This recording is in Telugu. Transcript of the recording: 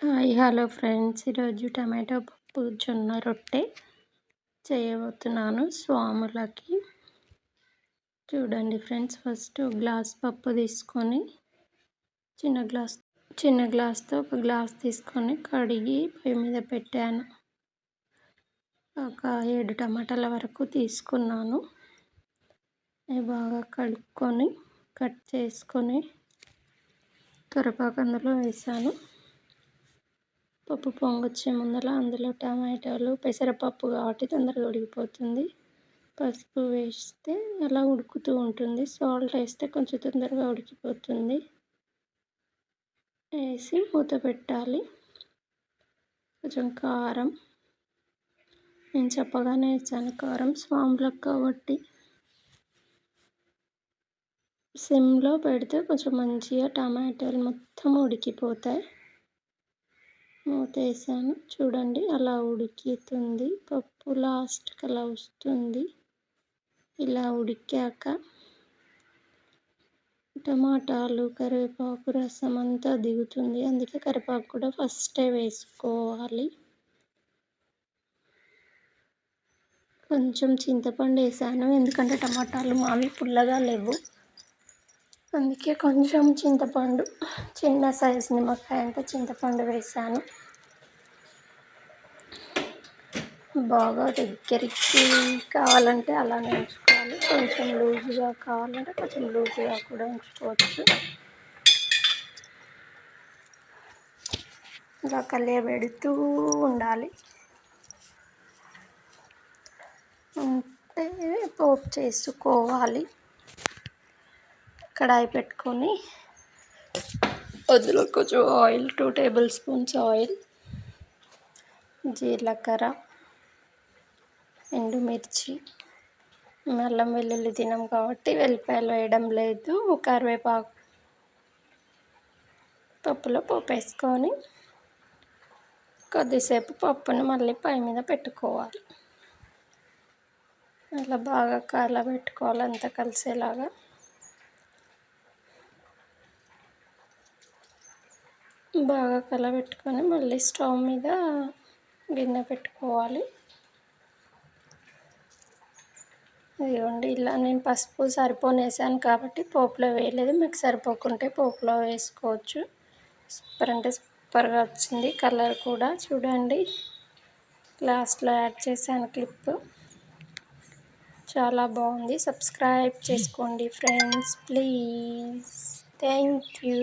హాయ్ హలో ఫ్రెండ్స్, ఈరోజు టమాటో పప్పు జొన్న రొట్టె చేయబోతున్నాను స్వాములకి. చూడండి ఫ్రెండ్స్, ఫస్ట్ గ్లాస్ పప్పు తీసుకొని చిన్న గ్లాస్తో ఒక గ్లాస్ తీసుకొని కడిగి పొయ్యి మీద పెట్టాను. ఒక 7 టమాటాల వరకు తీసుకున్నాను. అవి బాగా కడుక్కొని కట్ చేసుకొని కరివేపాకు అందులో వేసాను. పప్పు పొంగొచ్చే ముందర అందులో టమాటాలు, పెసరపప్పు కాబట్టి తొందరగా ఉడికిపోతుంది. పసుపు వేస్తే అలా ఉడుకుతూ ఉంటుంది. సాల్ట్ వేస్తే కొంచెం తొందరగా ఉడికిపోతుంది. వేసి మూత పెట్టాలి. కొంచెం కారం, నేను చెప్పగానే వేసాను కారం స్వాములకు కాబట్టి. సిమ్లో పెడితే కొంచెం మంచిగా టమాటాలు మొత్తం ఉడికిపోతాయి. మూత వేసాను, చూడండి అలా ఉడుకుతుంది. పప్పు లాస్ట్కి అలా వస్తుంది. ఇలా ఉడికాక టమాటాలు, కరివేపాకు రసం అంతా దిగుతుంది. అందుకే కరివేపాకు కూడా ఫస్టే వేసుకోవాలి. కొంచెం చింతపండు వేసాను, ఎందుకంటే టమాటాలు మావి పుల్లగా లేవు. అందుకే కొంచెం చింతపండు, చిన్న సైజు నిమ్మకాయ అంత చింతపండు వేసాను. బాగా దగ్గరికి కావాలంటే అలానే ఉంచుకోవాలి, కొంచెం లూజుగా కావాలంటే కొంచెం లూజుగా కూడా ఉంచుకోవచ్చు. ఇలా కలియబెడుతూ ఉండాలి. అంటే పోపు చేసుకోవాలి. కడాయి పెట్టుకొని అందులో కొంచెం ఆయిల్, 2 టేబుల్ స్పూన్స్ ఆయిల్, జీలకర్ర, ఎండుమిర్చి, అల్లం వెల్లుల్లి తినం కాబట్టి వెల్లిపాయలు వేయడం లేదు. కరివేపాకు పప్పులో పోపు వేసుకొని కొద్దిసేపు పప్పుని మళ్ళీ పై మీద పెట్టుకోవాలి. అలా బాగా కలబెట్టుకోవాలి, అంతా కలిసేలాగా. బాగా కలబెట్టుకొని మళ్ళీ స్టవ్ మీద గిన్నె పెట్టుకోవాలి. ఇదిగోండి, ఇలా నేను పసుపు సరిపోనేసాను కాబట్టి పోపులో వేయలేదు. మీకు సరిపోకుంటే పోపులో వేసుకోవచ్చు. సూపర్ అంటే సూపర్గా వచ్చింది. కలర్ కూడా చూడండి, లాస్ట్లో యాడ్ చేశాను క్లిప్. చాలా బాగుంది. సబ్స్క్రైబ్ చేసుకోండి ఫ్రెండ్స్, ప్లీజ్. Thank you.